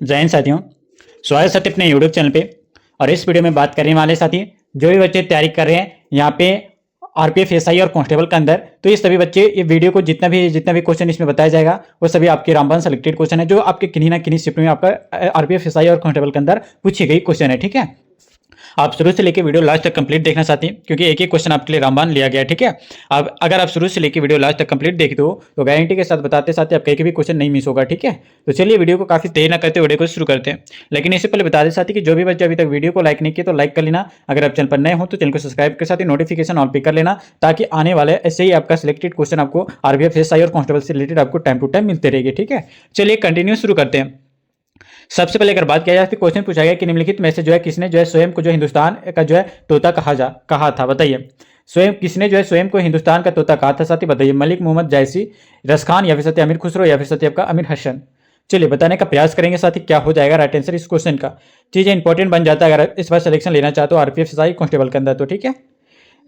जय हिंद साथियों, स्वागत है साथी अपने यूट्यूब चैनल पे। और इस वीडियो में बात करने वाले साथी जो भी बच्चे तैयारी कर रहे हैं यहाँ पे आरपीएफ एसआई और कांस्टेबल के अंदर, तो ये सभी बच्चे ये वीडियो को जितना भी क्वेश्चन इसमें बताया जाएगा वो सभी आपके रामबाण सेलेक्टेड क्वेश्चन है जो आपके किन्हीं ना किन्हीं शिफ्ट में आपका आरपीएफ एसआई और कांस्टेबल के अंदर पूछी गई क्वेश्चन है। ठीक है, आप शुरू से लेकर वीडियो लास्ट तक कंप्लीट देखना चाहते हैं क्योंकि एक ही क्वेश्चन आपके लिए रामबाण लिया गया है। ठीक है, अब अगर आप शुरू से लेकर वीडियो लास्ट तक कंप्लीट देखते हो तो गारंटी के साथ बताते साथ आपका एक भी क्वेश्चन नहीं मिस होगा। ठीक है, तो चलिए वीडियो को काफी देर ना करते वीडियो को शुरू करते हैं। लेकिन इससे पहले बता दें साथी कि जो भी बच्चे अभी तक वीडियो को लाइक नहीं किए तो लाइक कर लेना। अगर आप चैनल पर नए हो तो चैनल को सब्सक्राइब के साथ ही नोटिफिकेशन ऑल पे कर लेना ताकि आने वाले ऐसे ही आपका सिलेक्टेड क्वेश्चन आपको आरपीएफ एसआई और कांस्टेबल से रिलेटेड आपको टाइम टू टाइम मिलते रहेंगे। ठीक है, चलिए कंटिन्यू शुरू करते हैं। सबसे पहले अगर बात किया जाए तो क्वेश्चन पूछा गया कि निम्नलिखित में से जो है किसने जो है स्वयं को जो हिंदुस्तान का जो है तोता कहा था, बताइए। स्वयं किसने जो है स्वयं को हिंदुस्तान का तोता कहा था साथी, बताइए। मलिक मोहम्मद जायसी, रस खान, या फिर सत्य अमीर खुसरो, या फिर सत्य आपका अमीर हसन। चलिए बताने का प्रयास करेंगे साथी क्या हो जाएगा राइट आंसर इस क्वेश्चन का। चीजें इंपॉर्टेंट बन जाता है अगर इस बार सिलेक्शन लेना चाहते हो आरपीएफ एसआई कांस्टेबल के अंदर। तो ठीक है,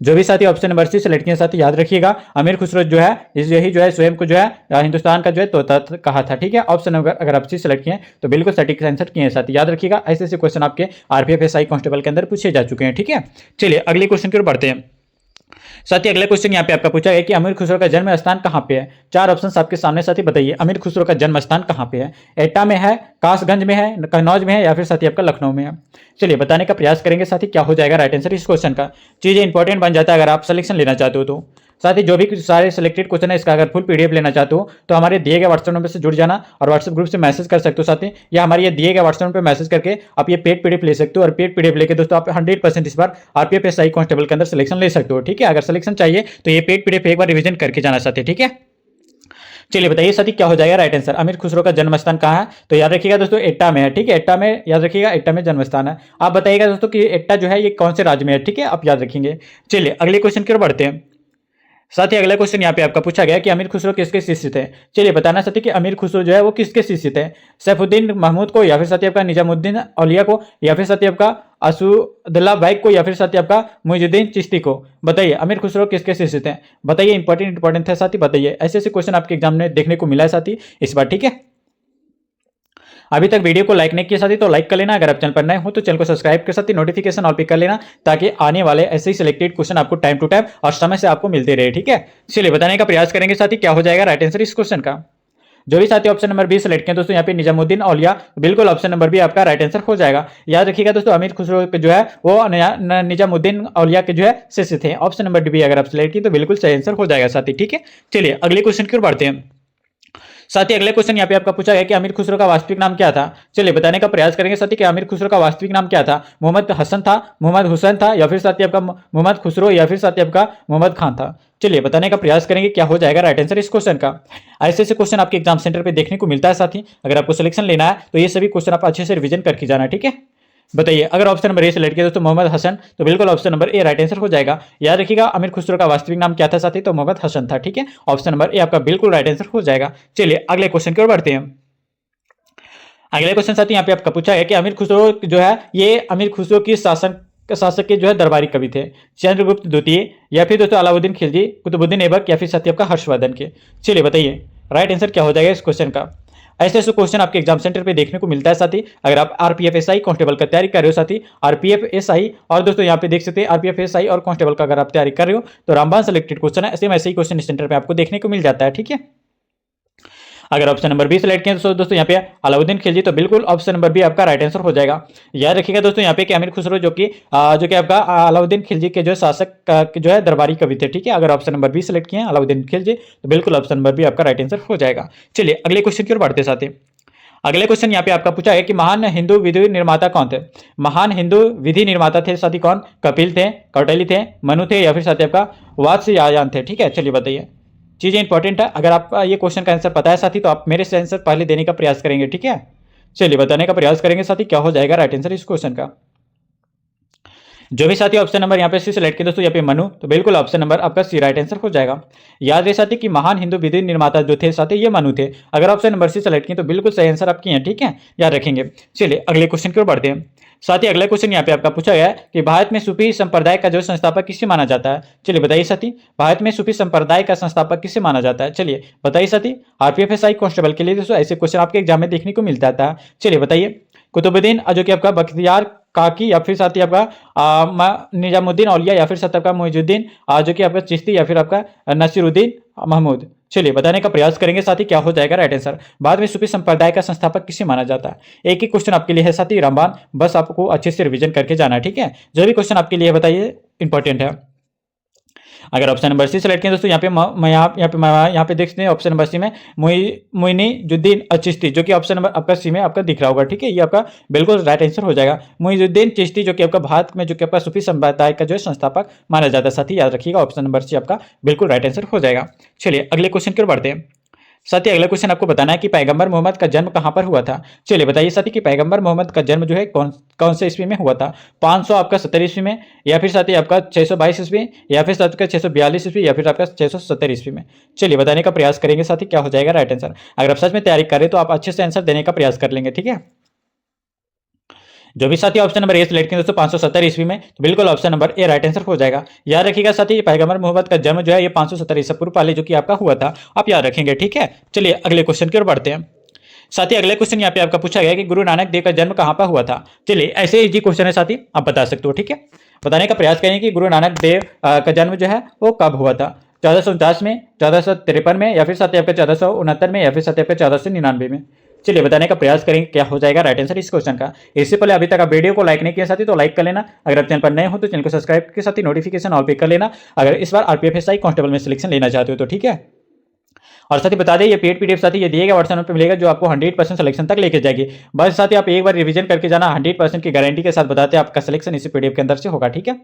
जो भी साथी ऑप्शन नंबर सी सेलेक्ट किए साथी याद रखिएगा अमीर खुसरो जो है यही जो है स्वयं को जो है हिंदुस्तान का जो है तोता कहा था। ठीक है, ऑप्शन नंबर अगर आप सी सेलेक्ट किए तो बिल्कुल सटीक आंसर किए साथी, याद रखिएगा। ऐसे ऐसे क्वेश्चन आपके आरपीएफ एसआई कांस्टेबल के अंदर पूछे जा चुके हैं। ठीक है, चलिए अगले क्वेश्चन की ओर बढ़ते हैं साथी। अगला क्वेश्चन यहाँ पे आपका पूछा गया कि अमीर खुसरो का जन्म स्थान कहाँ पे है। चार ऑप्शन आपके सामने साथी, बताइए अमीर खुसरो का जन्म स्थान कहाँ पे है। एटा में है, कासगंज में है, कन्नौज में है, या फिर साथी आपका लखनऊ में है। चलिए बताने का प्रयास करेंगे साथी क्या हो जाएगा राइट आंसर इस क्वेश्चन का। चीजें इंपॉर्टेंट बन जाता है अगर आप सिलेक्शन लेना चाहते हो तो साथ ही जो भी सारे सिलेक्टेड क्वेश्चन है इसका अगर फुल पीडीएफ लेना चाहते हो तो हमारे दिए गए व्हाट्सएप नंबर से जुड़ जाना और व्हाट्सएप ग्रुप से मैसेज कर सकते हो साथी, या हमारे ये दिए गए व्हाट्सएप पर मैसेज करके आप ये पेड पीडीएफ ले सकते हो। और पेड पीडीएफ लेके दोस्तों आप 100% इस बार आरपीएफ एसआई कांस्टेबल के अंदर सिलेक्शन ले सकते हो। ठीक है, अगर सिलेक्शन चाहिए तो ये पेड पीडीएफ एक बार रिविजन करके जाना साथी। ठीक है, चलिए बताइए साथी क्या हो जाएगा राइट आंसर। अमीर खुसरो का जन्म स्थान कहाँ है, तो याद रखिएगा दोस्तों एट्टा में है। ठीक है, एट्टा में याद रखिएगा, एट्टा में जन्म स्थान है। आप बताइएगा दोस्तों कि एट्टा जो है ये कौन से राज्य में है। ठीक है, आप याद रखेंगे। चलिए अगले क्वेश्चन की ओर बढ़ते हैं साथी। अगला क्वेश्चन यहाँ पे आपका पूछा गया कि अमीर खुसरो किसके शिष्य थे। चलिए बताना साथी कि अमीर खुसरो जो है वो किसके शिष्य थे। सैफुद्दीन महमूद को, या फिर साथी आपका निजामुद्दीन औलिया को, या फिर साथी आपका असुदुल्ला बैग को, या फिर साथी आपका मुइजुद्दीन चिश्ती को। बताइए अमीर खुसरो किसके शिष्य थे, बताइए। इंपॉर्टेंट है साथी, बताइए। ऐसे ऐसे क्वेश्चन आपके एग्जाम में देखने को मिला है साथी इस बार। ठीक है, अभी तक वीडियो को लाइक नहीं किया साथी तो लाइक कर लेना। अगर आप चैनल पर नए हो तो चैनल को सब्सक्राइब के साथ ही नोटिफिकेशन ऑल पे कर लेना ताकि आने वाले ऐसे ही सिलेक्टेड क्वेश्चन आपको टाइम टू टाइम और समय से आपको मिलते रहे। ठीक है, चलिए बताने का प्रयास करेंगे साथी क्या हो जाएगा राइट आंसर इस क्वेश्चन का। जो भी साथी ऑप्शन नंबर 20 सेलेक्ट किया दोस्तों यहाँ पे निजामुद्दीन औलिया, बिल्कुल ऑप्शन नंबर बी आपका राइट आंसर हो जाएगा। याद रखिएगा दोस्तों अमीर खुसरो जो है वो निजामुद्दीन औलिया के जो है शिष्य थे। ऑप्शन नंबर बी अगर आप सिलेक्ट किए तो बिल्कुल सही आंसर हो जाएगा साथी। ठीक है, चलिए अगले क्वेश्चन की ओर बढ़ते हैं साथी। अगले क्वेश्चन यहाँ पे आपका पूछा गया कि अमीर खुसरो का वास्तविक नाम क्या था। चलिए बताने का प्रयास करेंगे साथी कि अमीर खुसरो का वास्तविक नाम क्या था। मोहम्मद हसन था, मोहम्मद हुसैन था, या फिर साथी आपका मोहम्मद खुसरो, या फिर साथी आपका मोहम्मद खान था। चलिए बताने का प्रयास करेंगे क्या हो जाएगा राइट आंसर इस क्वेश्चन का। ऐसे ऐसे क्वेश्चन आपके एग्जाम सेंटर पे देखने को मिलता है साथी। अगर आपको सिलेक्शन लेना है तो ये सभी क्वेश्चन आप अच्छे से रिविजन करके जाना। ठीक है, बताइए। अगर ऑप्शन नंबर ए सेलेक्ट किया दोस्तों मोहम्मद हसन तो बिल्कुल option number A right answer हो जाएगा। याद रखिएगा अमीर खुसरो का वास्तविक नाम क्या था साथी, तो मोहम्मद हसन था। ठीक है, ऑप्शन नंबर ए आपका बिल्कुल राइट आंसर हो जाएगा। चलिए अगले क्वेश्चन की ओर बढ़ते हैं। अगले क्वेश्चन साथी यहाँ पे आपका पूछा है कि अमीर खुसरो जो है ये अमीर खुसरो की शासक के जो है दरबारी कवि थे। चंद्रगुप्त द्वितीय, या फिर दोस्तों अलाउद्दीन खिलजी, कुतुबुद्दीन ऐबक, या फिर साथी आपका हर्षवर्धन के। चलिए बताइए राइट आंसर क्या हो जाएगा इस क्वेश्चन का। ऐसे ऐसे क्वेश्चन आपके एग्जाम सेंटर पे देखने को मिलता है साथी। अगर आप आरपीएफ एसआई कांस्टेबल का तैयारी कर रहे हो साथी, आरपीएफ एसआई और दोस्तों यहाँ पे देख सकते हैं आरपीएफ एसआई और कांस्टेबल का अगर आप तैयारी कर रहे हो तो रामबाण सेलेक्टेड क्वेश्चन है, ऐसे ही क्वेश्चन सेंटर पे आपको देखने को मिल जाता है। ठीक है, अगर ऑप्शन नंबर बी सेलेक्ट किया तो दोस्तों यहाँ पे अलाउद्दीन खिलजी, तो बिल्कुल ऑप्शन नंबर बी आपका राइट आंसर हो जाएगा। याद रखिएगा दोस्तों यहाँ पे कि अमीर खुसरो जो कि आपका अलाउद्दीन खिलजी के जो शासक जो है दरबारी कवि थे। ठीक है, अगर ऑप्शन नंबर बी सेलेक्ट किए अलाउद्दीन खिलजी तो बिल्कुल ऑप्शन नंबर बी आपका राइट आंसर हो जाएगा। चलिए अगले क्वेश्चन की ओर बढ़ते साथी। अगले क्वेश्चन यहाँ पे आपका पूछा है कि महान हिंदू विधि निर्माता कौन थे। महान हिंदू विधि निर्माता थे साथी कौन। कपिल थे, कौटिल्य थे, मनु थे, या फिर साथी आपका वात्स्यायन थे। ठीक है, चलिए बताइए। चीजें इंपॉर्टेंट है, अगर आप ये क्वेश्चन का आंसर पता है साथी तो आप मेरे से आंसर पहले देने का प्रयास करेंगे। ठीक है, चलिए बताने का प्रयास करेंगे साथी क्या हो जाएगा राइट आंसर इस क्वेश्चन का। जो भी साथी ऑप्शन नंबर यहाँ पे सी सेलेक्ट किया दोस्तों, यहाँ पे मनु, तो बिल्कुल ऑप्शन नंबर आपका सी राइट आंसर हो जाएगा। याद रहे साथी कि महान हिंदू विधि निर्माता जो थे साथी ये मनु थे। अगर ऑप्शन नंबर सी सेलेक्ट किए तो बिल्कुल सही आंसर आपकी है, ठीक है, याद रखेंगे। चलिए अगले क्वेश्चन की ओर बढ़ते हैं। साथी अगला क्वेश्चन यहाँ पे आपका पूछा गया है कि भारत में सूफी संप्रदाय का जो संस्थापक किसे माना जाता है। चलिए बताइए साथी, भारत में सूफी संप्रदाय का संस्थापक किसे माना जाता है। चलिए बताइए साथी, आरपीएफ एसआई कांस्टेबल के लिए दोस्तों ऐसे क्वेश्चन आपके एग्जाम में देखने को मिलता था। चलिए बताइए, कुतुबुद्दीन जो कि आपका बख्तियार काकी, या फिर साथी आपका निजामुद्दीन औलिया, या फिर साथ आपका मुइजुद्दीन जो कि आपका चिश्ती, या फिर आपका नसीरुद्दीन महमूद। चलिए बताने का प्रयास करेंगे साथी क्या हो जाएगा राइट आंसर। बाद में सूफी संप्रदाय का संस्थापक किसे माना जाता है। एक ही क्वेश्चन आपके लिए है साथी रामबान, बस आपको अच्छे से रिवीजन करके जाना है, ठीक है। जो भी क्वेश्चन आपके लिए बताइए इंपॉर्टेंट है। अगर ऑप्शन नंबर सी सेलेक्ट करें दोस्तों, यहाँ पे देख सकते हैं ऑप्शन नंबर सी में मुइनुद्दीन चिश्ती, जो कि ऑप्शन नंबर आपका सी में आपका दिख रहा होगा, ठीक है, ये आपका बिल्कुल राइट आंसर हो जाएगा। मुइनुद्दीन चिश्ती जो कि आपका भारत में जो कि आपका सूफी संप्रदाय का जो है संस्थापक माना जाता है साथी, याद रखिएगा ऑप्शन नंबर सी आपका बिल्कुल राइट आंसर हो जाएगा। चलिए अगले क्वेश्चन की ओर बढ़ते हैं। साथी अगला क्वेश्चन आपको बताना है कि पैगंबर मोहम्मद का जन्म कहां पर हुआ था। चलिए बताइए साथी कि पैगंबर मोहम्मद का जन्म जो है कौन कौन से ईस्वी में हुआ था। 500 आपका 70 ईस्वी में, या फिर साथी आपका 622 ईस्वी, या फिर साथी का 642 ईस्वी, या फिर आपका 670 ईस्वी में। चलिए बताने का प्रयास करेंगे साथी क्या हो जाएगा राइट आंसर। अगर आप सच में तैयारी करें तो आप अच्छे से आंसर देने का प्रयास कर लेंगे, ठीक है। जो भी साथी ऑप्शन नंबर ए सिलेक्ट करें दोस्तों 570 ईस्वी में, तो बिल्कुल option number A right answer हो जाएगा। याद रखिएगा साथी पैगंबर मोहम्मद का जन्म जो है ये 570 ईसा पूर्व पहले जो कि आपका हुआ था, आप याद रखेंगे, ठीक है। चलिए अगले क्वेश्चन की ओर बढ़ते हैं। साथी अगले क्वेश्चन यहाँ पे आपका पूछा गया कि गुरु नानक देव का जन्म कहाँ पर हुआ था। चलिए ऐसे इजी क्वेश्चन है साथी, आप बता सकते हो, ठीक है। बताने का प्रयास करेंगे कि गुरु नानक देव का जन्म जो है वो कब हुआ था। 1449 में, 1453 में, या फिर साथी आपका 1469 में, या फिर साथी आपका 1499 में। चलिए बताने का प्रयास करेंगे क्या हो जाएगा राइट आंसर इस क्वेश्चन का। इससे पहले अभी तक आप वीडियो को लाइक नहीं किया साथी तो लाइक कर लेना। अगर आप चैनल पर नए हो तो चैनल को सब्सक्राइब के साथ ही नोटिफिकेशन ऑल पे कर लेना, अगर इस बार आरपीएफ एसआई कांस्टेबल में सिलेक्शन लेना चाहते हो तो, ठीक है। और साथ ही बता दें ये पेड पीडीएफ साथी ये दिएगा व्हाट्सएप पे मिलेगा जो आपको 100% सिलेक्शन तक लेके जाएगी। बस साथ ही आप एक बार रिवीजन करके जाना, 100% की गारंटी के साथ बताते हैं आपका सिलेक्शन इसी पीडीएफ के अंदर से होगा, ठीक है।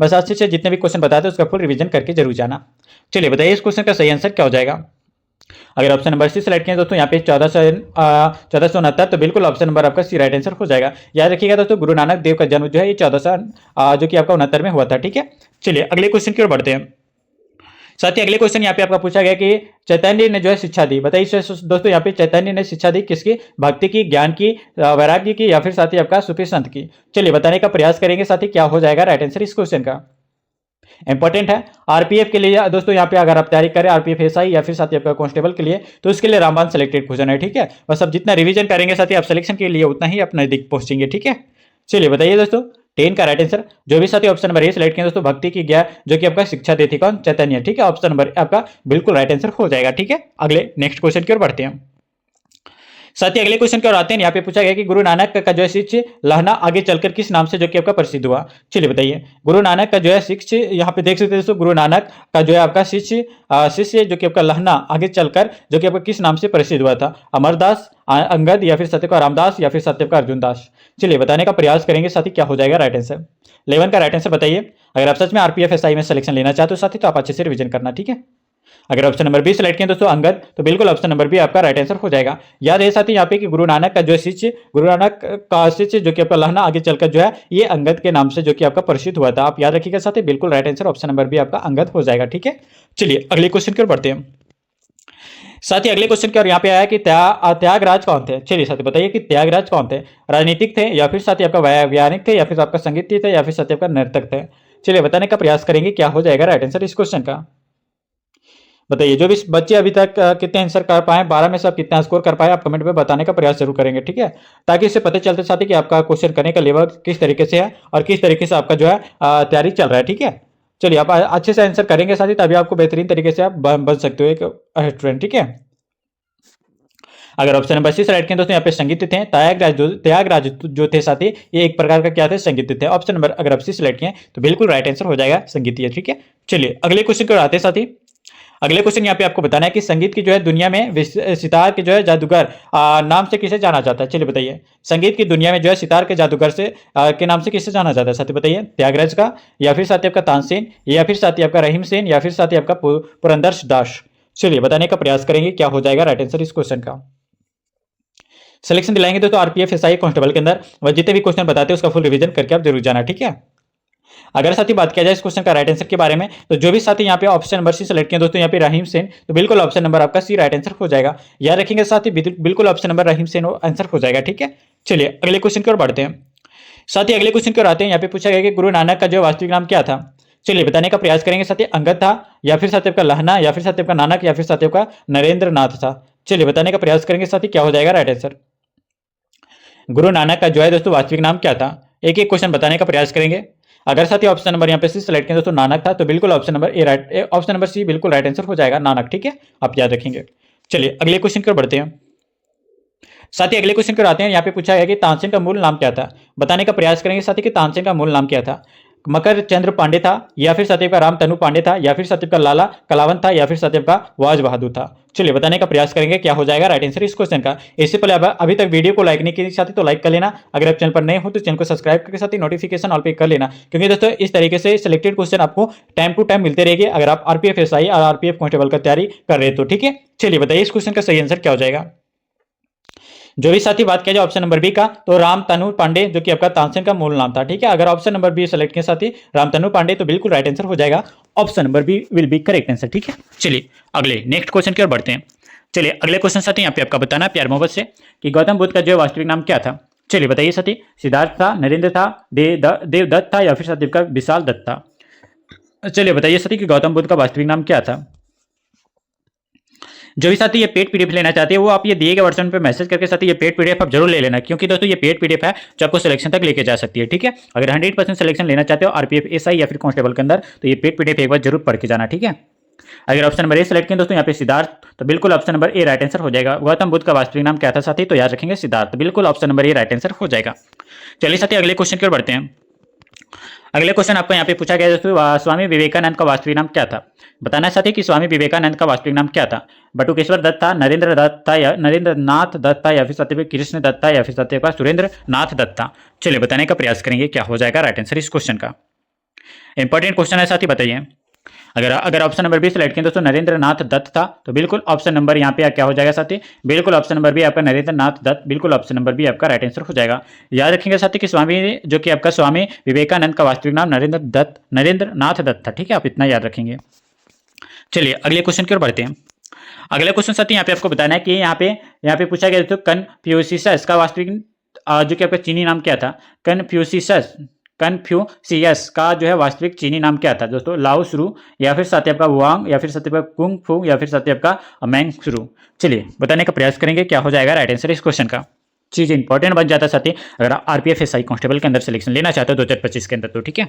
बस अच्छे से जितने भी क्वेश्चन बताते हैं उसका फुल रिवीजन करके जरूर जाना। चलिए बताइए इस क्वेश्चन का सही आंसर क्या हो जाएगा। अगर ऑप्शन नंबर सी सेलेक्ट किया दोस्तों यहाँ पे 1469, तो बिल्कुल ऑप्शन नंबर आपका सी राइट आंसर हो जाएगा। याद रखिएगा दोस्तों गुरु नानक देव का जन्म जो है ये 1400 जो कि आपका 69 में हुआ था, ठीक है। चलिए अगले क्वेश्चन की ओर बढ़ते हैं। साथ ही अगले क्वेश्चन यहाँ पे आपका पूछा गया कि चैतन्य ने जो है शिक्षा दी। बताइए दोस्तों यहाँ पे चैतन्य ने शिक्षा दी किसकी, भक्ति की, ज्ञान की, वैराग्य की, या फिर साथ ही आपका सूफी संत की। चलिए बताने का प्रयास करेंगे साथ ही क्या हो जाएगा राइट आंसर इस क्वेश्चन का। इंपॉर्टेंट है आरपीएफ के लिए दोस्तों, यहाँ पे अगर आप तैयारी करें आरपीएफ एसआई या फिर साथ ही आपका कांस्टेबल के लिए तो उसके लिए रामबान सेलेक्टेड क्वेश्चन है, ठीक है। बस अब जितना रिवीजन करेंगे साथ ही आप सिलेक्शन के लिए उतना ही आप नजदीक पहुंचेंगे, ठीक है। चलिए बताइए दोस्तों 10 का राइट आंसर। जो भी साथी ऑप्शन नंबर ए सिलेक्ट किया दोस्तों भक्ति की ज्ञान जो कि आपका शिक्षा देती कौन, चैतन्य, ठीक है। ऑप्शन नंबर आपका बिल्कुल राइट आंसर हो जाएगा, ठीक है। अगले नेक्स्ट क्वेश्चन की ओर बढ़ते हैं। साथ ही अगले क्वेश्चन की ओर आते हैं। यहाँ पे पूछा गया कि गुरु नानक का जो है शिष्य लहना आगे चलकर किस नाम से जो कि आपका प्रसिद्ध हुआ। चलिए बताइए गुरु नानक का जो है शिष्य, यहाँ पे देख सकते हैं दोस्तों गुरु नानक का जो है आपका शिष्य जो कि आपका लहना आगे चलकर जो कि आपका किस नाम से प्रसिद्ध हुआ था। अमरदास, अंगद, या फिर सत्य का रामदास, या फिर सत्य का अर्जुन दास। चलिए बताने का प्रयास करेंगे साथी क्या हो जाएगा राइट आंसर। 11 का राइट आंसर बताइए। अगर आप सच में आरपीएफ एसआई में सिलेक्शन लेना चाहते हो साथी तो आप अच्छे से रिवीजन करना, ठीक है। अगर ऑप्शन नंबर बी सिलेक्ट किया दोस्तों अंगद, तो बिल्कुल ऑप्शन नंबर बी आपका राइट आंसर हो जाएगा। याद है साथी यहाँ पे कि गुरु नानक का जो शिष्य, गुरु नानक का शिष्य जो कि आपका लहना आगे चलकर जो है ये अंगद के नाम से जो कि आपका प्रसिद्ध हुआ था। आप याद रखिएगा साथी बिल्कुल right answer option number B आपका अंगद हो जाएगा, ठीक है। चलिए अगले क्वेश्चन की ओर बढ़ते हैं। साथी अगले क्वेश्चन की ओर यहाँ पे आया कि त्यागराज कौन थे। चलिए साथी बताइए कि त्यागराज कौन थे। राजनीतिक थे, या फिर साथी आपका वैज्ञानिक थे, या फिर आपका संगीत थे, या फिर साथी आपका नर्तक थे। चलिए बताने का प्रयास करेंगे क्या हो जाएगा राइट आंसर इस क्वेश्चन का। बताइए जो भी बच्चे अभी तक कितने आंसर कर पाए, 12 में से आप कितना स्कोर कर पाए, आप कमेंट में बताने का प्रयास जरूर करेंगे, ठीक है। ताकि इससे पता चलते साथ ही कि आपका क्वेश्चन करने का लेवल किस तरीके से है और किस तरीके से आपका जो है तैयारी चल रहा है, ठीक है। चलिए आप अच्छे से आंसर करेंगे साथ ही तभी आपको बेहतरीन तरीके से आप बन सकते हो एक स्टूडेंट, ठीक है। अगर ऑप्शन नंबर सी सेलेक्ट करें दोस्तों यहाँ पे संगीत थे। त्यागराज जो थे साथी ये एक प्रकार का क्या थे, संगीत थे। ऑप्शन नंबर अगर आप सी सेलेक्ट किए तो बिल्कुल राइट आंसर हो जाएगा संगीत, ठीक है। चलिए अगले क्वेश्चन की ओर आते हैं साथी। अगले क्वेश्चन यहाँ पे आपको बताना है कि संगीत की जो है दुनिया में सितार के जो है जादूगर नाम से किसे जाना जाता है। चलिए बताइए संगीत की दुनिया में जो है सितार के जादूगर से के नाम से किसे जाना जाता है साथी बताइए। त्यागराज का, या फिर साथी आपका तानसेन, या फिर साथी आपका रहीम सेन, या फिर साथी आपका पुरंदर दास। चलिए बताने का प्रयास करेंगे क्या हो जाएगा राइट आंसर इस क्वेश्चन का। सिलेक्शन दिलाएंगे दोस्तों आरपीएफ एसआई कांस्टेबल के अंदर, वह जितने भी क्वेश्चन बताते हैं उसका फुल रिवीजन करके आप जरूर जाना, ठीक है। अगर साथी बात किया जाए इस क्वेश्चन का राइट आंसर के बारे में, तो जो भी साथी यहाँ पे ऑप्शन नंबर सी सेलेक्ट किया दोस्तों यहाँ पे रहीम सेन, तो बिल्कुल ऑप्शन नंबर आपका सी राइट आंसर हो जाएगा। याद रखेंगे साथी, बिल्कुल ऑप्शन नंबर रहीम सेन आंसर हो जाएगा। ठीक है, चलिए अगले क्वेश्चन की ओर बढ़ते हैं। साथ ही अगले क्वेश्चन की ओर आते हैं। यहाँ पे पूछा गया कि गुरु नानक का जो वास्तविक नाम क्या था। चलिए बताने का प्रयास करेंगे साथी। अंगद था, या फिर साथी आपका लहना, या फिर साथी आपका नानक, या फिर साथी आपका नरेंद्र नाथ था। चलिए बताने का प्रयास करेंगे साथी, क्या हो जाएगा राइट आंसर। गुरु नानक का जो है दोस्तों वास्तविक नाम क्या था, एक एक क्वेश्चन बताने का प्रयास करेंगे। अगर साथी ऑप्शन नंबर यहाँ पे सी सेलेक्ट करें दोस्तों नानक था, तो बिल्कुल option number A right, option number C बिल्कुल राइट आंसर हो जाएगा नानक। ठीक है, आप याद रखेंगे। चलिए अगले क्वेश्चन की ओर बढ़ते हैं। साथ ही अगले क्वेश्चन की ओर आते हैं। यहाँ पे पूछा गया कि तानसेन का मूल नाम क्या था। बताने का प्रयास करेंगे साथी कि तानसेन का मूल नाम क्या था। मकर चंद्र पांडे था, या फिर सत्यव का राम तनु पांडे था, या फिर सत्यव का लाला कलावंत था, या फिर सत्यव का वाज बहादुर था। चलिए बताने का प्रयास करेंगे क्या हो जाएगा राइट आंसर इस क्वेश्चन का। इससे पहले अभी तक वीडियो को लाइक नहीं किए साथी तो लाइक कर लेना। अगर आप चैनल पर नए हो तो चैनल को सब्सक्राइब करके साथ ही नोटिफिकेशन ऑल पे कर लेना, क्योंकि दोस्तों इस तरीके से सिलेक्टेड क्वेश्चन आपको टाइम टू टाइम मिलते रहेंगे अगर आप आरपीएफ एसआई और आरपीएफ कांस्टेबल का तैयारी कर रहे हो तो। ठीक है, चलिए बताइए इस क्वेश्चन का सही आंसर क्या हो जाएगा। जो भी साथी बात किया जाए ऑप्शन नंबर बी का, तो राम तनु पांडे जो कि आपका तानसेन का मूल नाम था। ठीक है, अगर ऑप्शन नंबर बी सेलेक्ट किया साथी राम तनु पांडे, तो बिल्कुल राइट आंसर हो जाएगा। Option number B will be correct answer. ठीक है, चलिए अगले नेक्स्ट क्वेश्चन की ओर बढ़ते हैं। चलिए अगले क्वेश्चन साथी यहाँ पे आपका बताना है प्यार मोहब्बत से कि गौतम बुद्ध का जो वास्तविक नाम क्या था। चलिए बताइए साथी, सिद्धार्थ था, नरेंद्र था, देवदत्त था, या फिर साथी का विशाल दत्त था। चलिए बताइए साथी कि गौतम बुद्ध का वास्तविक नाम क्या था। जो भी साथी ये पेड पीडीएफ लेना चाहते हैं वो आप ये दिए गए वर्जन पे मैसेज करके साथी ये पेड पीडीएफ आप जरूर ले लेना, क्योंकि दोस्तों ये पेड पीडीएफ है जो आपको सिलेक्शन तक लेके जा सकती है। ठीक है, अगर 100% सिलेक्शन लेना चाहते हो आरपीएफ एसआई या फिर कांस्टेबल के अंदर, तो ये पेड पीडीएफ एक बार जरूर पढ़ के जाना। ठीक है, अगर ऑप्शन नंबर ए सेलेक्ट करें दोस्तों यहाँ पे सिद्धार्थ, तो बिल्कुल option number A right answer हो जाएगा। गौतम बुद्ध का वास्तविक नाम क्या था साथी, तो याद रखेंगे सिद्धार्थ, बिल्कुल option number A right answer हो जाएगा। चलिए साथी अगले क्वेश्चन की ओर बढ़ते हैं। अगले क्वेश्चन आपको यहाँ पे पूछा गया दोस्तों, स्वामी विवेकानंद का वास्तविक नाम क्या था। बताना है साथी कि स्वामी विवेकानंद का वास्तविक नाम क्या था। बटुकेश्वर दत्त था, नरेंद्र दत्त था, या नरेंद्र नाथ दत्त था, या फिर सत्यव कृष्ण दत्त था, या फिर सत्यव का सुरेंद्र नाथ दत्त था। चलिए बताने का प्रयास करेंगे क्या हो जाएगा राइट आंसर इस क्वेश्चन का। इंपॉर्टेंट क्वेश्चन है साथी, बताइए। अगर ऑप्शन नंबर बी सेलेक्ट करें दोस्तों नरेंद्र नाथ दत्त था, तो बिल्कुल ऑप्शन नंबर यहाँ पे क्या हो जाएगा साथी, बिल्कुल ऑप्शन नंबर बी आपका नरेंद्र नाथ दत्त, बिल्कुल ऑप्शन नंबर बी आपका राइट आंसर हो जाएगा। याद रखेंगे साथी कि स्वामी जो कि आपका स्वामी विवेकानंद का वास्तविक नाम नरेंद्र नाथ दत्त था। ठीक है, आप इतना याद रखेंगे। चलिए अगले क्वेश्चन की ओर बढ़ते हैं। अगले क्वेश्चन साथी यहाँ पे आपको बताना है कि यहाँ पे पूछा गया दोस्तों कन्फ्यूशियस का वास्तविक जो कि आपका चीनी नाम क्या था। कन्फ्यूशियस का जो है वास्तविक चीनी नाम क्या था दोस्तों। लाओ शुरू, या फिर साथी आपका वांग, या फिर साथी आपका कुंग फू, या फिर साथी आपका मैंग शुरू। चलिए बताने का प्रयास करेंगे क्या हो जाएगा राइट आंसर इस क्वेश्चन का। चीज इंपॉर्टेंट बन जाता है साथी अगर आरपीएफ एसआई कांस्टेबल के अंदर सिलेक्शन लेना चाहते हो 2025 के अंदर तो। ठीक है,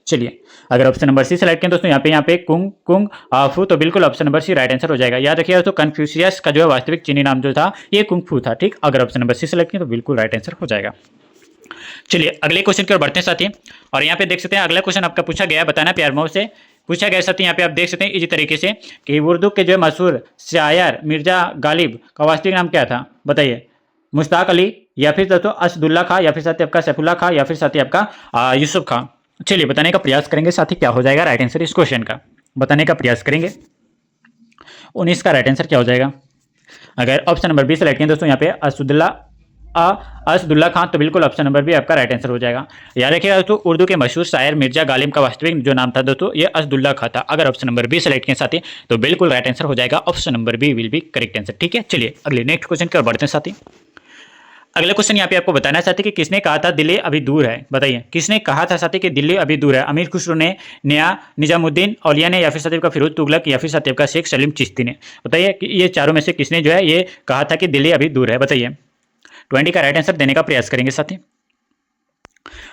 चलिए अगर ऑप्शन नंबर सी सेलेक्ट करें दोस्तों यहाँ पे कुंग फू, तो बिल्कुल option number C right answer हो जाएगा। याद रखिएगा दोस्तों कन्फ्यूशियस का जो है वास्तविक चीनी नाम जो था ये कुंग फू था। ठीक, अगर ऑप्शन नंबर सी सेलेक्ट करें तो बिल्कुल राइट आंसर हो जाएगा। चलिए अगले क्वेश्चन की ओर बढ़ते हैं साथी, और यहाँ पे देख सकते हैं अगला क्वेश्चन आपका पूछा गया है, बताना प्यार मोह से पूछा गया साथी। यहाँ पे आप देख सकते हैं इसी तरीके से कि उर्दू के जो मशहूर शायर मिर्जा गालिब का वास्तविक नाम क्या था। बताइए, मुश्ताक अली, या फिर दोस्तों असदुल्ला खां, या फिर साथी आपका सैफुल्ला खां, या फिर साथी आपका यूसुफ खां। चलिए बताने का प्रयास करेंगे साथी क्या हो जाएगा राइट आंसर इस क्वेश्चन का। बताने का प्रयास करेंगे 19 का राइट आंसर क्या हो जाएगा। अगर ऑप्शन नंबर बी सेलेक्ट करें दोस्तों यहाँ पे असदुल्ला खान, तो बिल्कुल ऑप्शन नंबर बी आपका राइट आंसर हो जाएगा। याद रखिएगा दोस्तों उर्दू के मशहूर शायर मिर्जा गालिब का वास्तविक जो नाम था दोस्तों ये असदुल्ला खां था। अगर ऑप्शन नंबर बी सेलेक्ट किए साथी तो बिल्कुल राइट आंसर हो जाएगा। Option number B will be correct answer. ठीक है, चलिए अगले नेक्स्ट क्वेश्चन की ओर बढ़ते हैं साथी। अगला क्वेश्चन यहाँ पे आपको बताना है साथी कि किसने कहा था दिल्ली अभी दूर है। बताइए, किसने कहा था साथी कि दिल्ली अभी दूर है। अमीर खुसरो ने, निजामुद्दीन औलिया ने, या फिर साथी का फिरोज तुगलक, या फिर साथी का शेख सलीम चिश्ती ने। बताइए कि ये चारों में से किसने जो है ये कहा था कि दिल्ली अभी दूर है। बताइए, 20 का राइट आंसर देने का प्रयास करेंगे साथी।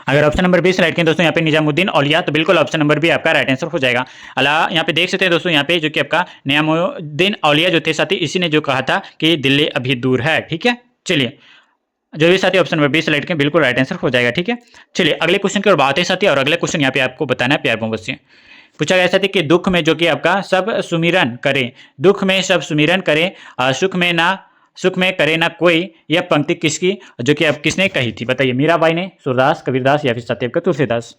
अगर ऑप्शन नंबर बी सेलेक्ट करें दोस्तों यहाँ पे निजामुद्दीन औलिया, तो बिल्कुल ऑप्शन नंबर बी आपका राइट आंसर हो जाएगा। अला यहाँ पे देख सकते हैं दोस्तों यहाँ पे जो कि आपका निजामुद्दीन औलिया जो थे साथी इसी ने जो कहा था कि दिल्ली अभी दूर है। ठीक है, चलिए जो भी साथी ऑप्शन नंबर बी सेलेक्ट करें बिल्कुल राइट आंसर हो जाएगा। ठीक है, चलिए अगले क्वेश्चन की ओर बात है साथी, और अगले क्वेश्चन यहाँ पे आपको बताना है प्यार मोहब्बत से। पूछा गया साथी कि दुख में जो कि आपका सब सुमिरन करें, दुख में सब सुमिरन करें, सुख में करे ना कोई, यह पंक्ति किसकी जो कि आप किसने कही थी। बताइए, मीराबाई ने, सूरदास, कबीरदास, या फिर सत्यव का तुलसीदास।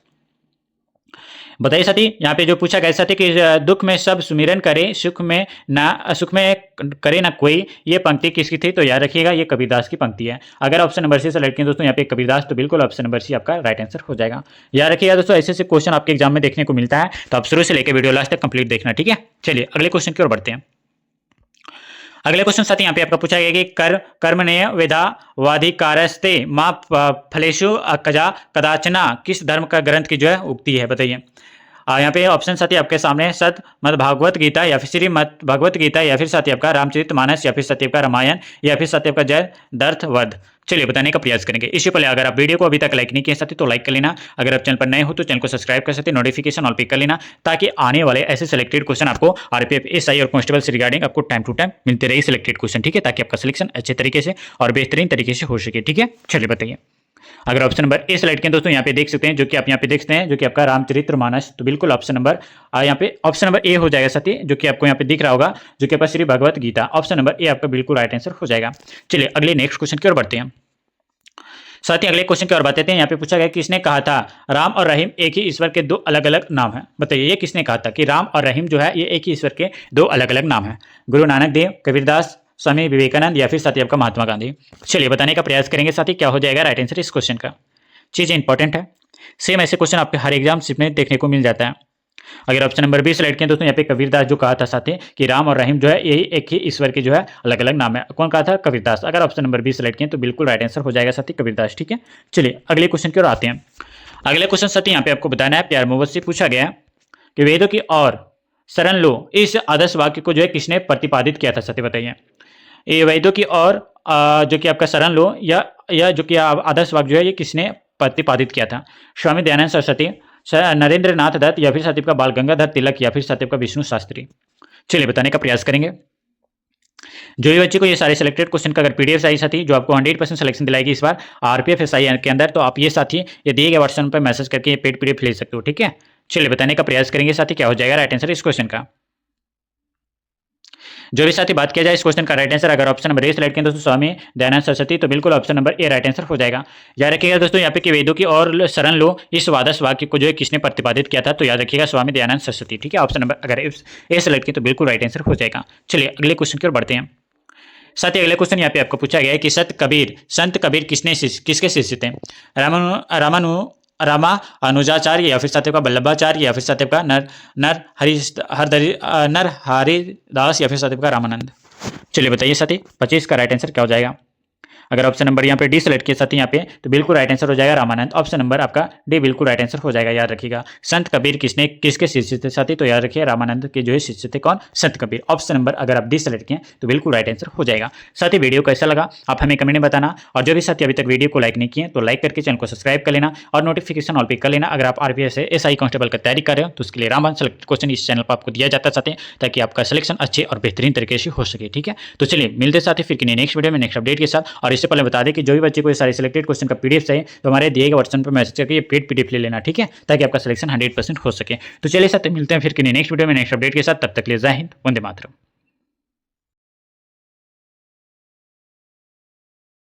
बताइए साथी, यहाँ पे जो पूछा गया साथी कि दुख में सब सुमिरन करे, सुख में करे ना कोई, ये पंक्ति किसकी थी? तो याद रखिएगा ये कबीरदास की पंक्ति है। अगर ऑप्शन नंबर सी सेलेक्ट किया दोस्तों यहाँ पे कबीरदास, तो बिल्कुल ऑप्शन नंबर सी आपका राइट आंसर हो जाएगा। याद रखिएगा दोस्तों, ऐसे क्वेश्चन आपके एग्जाम में देखने को मिलता है, तो आप शुरू से लेकर वीडियो लास्ट तक कंप्लीट देखना, ठीक है। चलिए अगले क्वेश्चन की ओर बढ़ते हैं। अगले क्वेश्चन साथी यहाँ पे आपका पूछा गया कि कर्मण्य वेदावाधिकारस्ते मां फलेषु कदाचना किस धर्म का ग्रंथ की जो है उक्ति है? बताइए। यहाँ पे ऑप्शन साथी आपके सामने सद मद भागवत गीता, या फिर श्री मद भगवत गीता, या फिर साथी आपका रामचरितमानस, या फिर साथी आपका रामायण, या फिर साथी आपका जय दर्थवध। चलिए बताने का प्रयास करेंगे। इससे पहले अगर आप वीडियो को अभी तक लाइक नहीं किए साथी तो लाइक कर लेना। अगर आप चैनल पर नए हो तो चैनल को सब्सक्राइब कर सकते, नोटिफिकेशन ऑल पे कर लेना, ताकि आने वाले ऐसे सिलेक्टेड क्वेश्चन आपको आरपीएफ, एसआई और कांस्टेबल से रिगार्डिंग आपको टाइम टू टाइम मिलते रहे सिलेक्टेड क्वेश्चन, ठीक है, ताकि आपका सिलेक्शन अच्छे तरीके से और बेहतरीन तरीके से हो सके, ठीक है। चलिए बताइए। अगर ऑप्शन नंबर ए सेलेक्ट करें दोस्तों यहाँ पे देख सकते हैं, जो कि आप यहाँ पे देखते हैं, जो कि आपका रामचरितमानस, तो बिल्कुल ऑप्शन नंबर यहाँ पे ऑप्शन नंबर ए हो जाएगा साथी, जो कि आपको यहाँ पे दिख रहा होगा, जो कि आपका श्री भगवत गीता, ऑप्शन नंबर ए आपका बिल्कुल राइट आंसर हो जाएगा। चलिए अगले नेक्स्ट क्वेश्चन की ओर बढ़ते हैं। साथ ही अगले क्वेश्चन की ओर बताते हैं। यहाँ पे पूछा गया किसने कहा था राम और रहीम एक ही ईश्वर के दो अलग अलग नाम है? बताइए ये किसने कहा था कि राम और रहीम जो है ये एक ही ईश्वर के दो अलग अलग नाम है? गुरु नानक देव, कबीरदास, स्वामी विवेकानंद, या फिर साथी आपका महात्मा गांधी। चलिए बताने का प्रयास करेंगे साथी क्या हो जाएगा राइट आंसर इस क्वेश्चन का। चीज़ें इंपॉर्टेंट है, सेम ऐसे क्वेश्चन आपके हर एग्जाम में देखने को मिल जाता है। अगर ऑप्शन नंबर बी सेलेक्ट किया दोस्तों यहाँ पे कबीरदास जो कहा था साथी कि राम और रहीम जो है यही एक ही ईश्वर के जो है अलग अलग नाम है, कौन कहा था? कबीरदास। अगर ऑप्शन नंबर बी सेलेक्ट किए तो बिल्कुल राइट आंसर हो जाएगा साथी कबीरदास, ठीक है। चलिए अगले क्वेश्चन की ओर आते हैं। अगले क्वेश्चन साथी यहाँ पे आपको बताना है, प्यार मोहब्बत से पूछा गया कि वेदों की और शरण लो, इस आदर्श वाक्य को जो है किसने प्रतिपादित किया था साथी? बताइए। ये वेदों की और जो कि आपका शरण लो या जो कि आदर्श वाक्य जो है ये किसने प्रतिपादित किया था? स्वामी दयानंद सरस्वती, नरेंद्र नाथ दत्त, या फिर साथी का बाल गंगाधर तिलक, या फिर साथी का विष्णु शास्त्री। चलिए बताने का प्रयास करेंगे। जो भी बच्चे को ये सारे सिलेक्टेड क्वेश्चन का अगर पीडीएफ आई साथी जो आपको 100% सिलेक्शन दिलाएगी इस बार आरपीएफ एसआई के अंदर, तो आप ये साथी ये दिए गए व्हाट्सएप पर मैसेज करके ये पेड पीडीएफ ले सकते हो, ठीक है। चलिए बताने का प्रयास करेंगे साथी क्या हो जाएगा राइट आंसर इस क्वेश्चन का। जो भी साथी बात किया जाए इस क्वेश्चन का राइट आंसर, अगर ऑप्शन नंबर ए सेलेक्ट किया दोस्तों स्वामी दयानंद सरस्वती, तो बिल्कुल option number A right answer हो जाएगा। याद रखिएगा दोस्तों यहाँ पे कि वेदों की और शरण लो इस आदर्श वाक्य को जो है किसने प्रतिपादित किया था? तो याद रखिएगा स्वामी दयानंद सरस्वती, ठीक है। ऑप्शन नंबर अगर ए सेलेक्ट किया तो बिल्कुल राइट आंसर हो जाएगा। चलिए अगले क्वेश्चन की ओर बढ़ते हैं। साथ ही अगले क्वेश्चन यहाँ पे आपको पूछा गया है कि संत कबीर किसके शिष्य थे? रामा अनुजाचार्य, या फिर साथी का वल्लभाचार्य, या फिर साथी का नर हरिदास, या फिर साथी का रामानंद। चलिए बताइए साथी 25 का राइट आंसर क्या हो जाएगा? अगर ऑप्शन नंबर यहाँ पे डी सेलेक्ट किया साथी यहाँ पे तो बिल्कुल राइट आंसर हो जाएगा रामानंद। ऑप्शन नंबर आपका डी बिल्कुल राइट आंसर हो जाएगा। याद रखिएगा संत कबीर किसके शिष्य थे साथी? तो याद रखिए रामानंद के जो है शिष्य थे, कौन? संत कबीर। ऑप्शन नंबर अगर आप डी सेलेक्ट किए तो बिल्कुल राइट आंसर हो जाएगा। साथी वीडियो कैसा लगा आप हमें कमेंट में बताना, और जो भी साथी अभी तक वीडियो को लाइक नहीं किए तो लाइक करके चैनल को सब्सक्राइब कर लेना और नोटिफिकेशन ऑल पे कर लेना। अगर आप आरपीएस एसआई कांस्टेबल की तैयारी कर रहे हो तो उसके लिए रामबाण सेलेक्ट क्वेश्चन इस चैनल पर आपको दिया जाता है साथी, ताकि आपका सिलेक्शन अच्छे और बेहतरीन तरीके से हो सके, ठीक है। तो चलिए मिलते साथी फिर किन्हीं नेक्स्ट वीडियो में नेक्स्ट अपडेट के साथ। और इससे पहले बता दें कि जो भी बच्चे को सारे सिलेक्टेड क्वेश्चन का पीडीएफ चाहिए तो हमारे दिए गए व्हाट्सएप पर मैसेज करके ये पेड पीडीएफ ले लेना, ठीक है, ताकि आपका सिलेक्शन 100% हो सके। तो चलिए साथ मिलते हैं फिर किन्हीं नेक्स्ट वीडियो में नेक्स्ट अपडेट के साथ। तब तक ले जय हिंद, वंदे मातरम।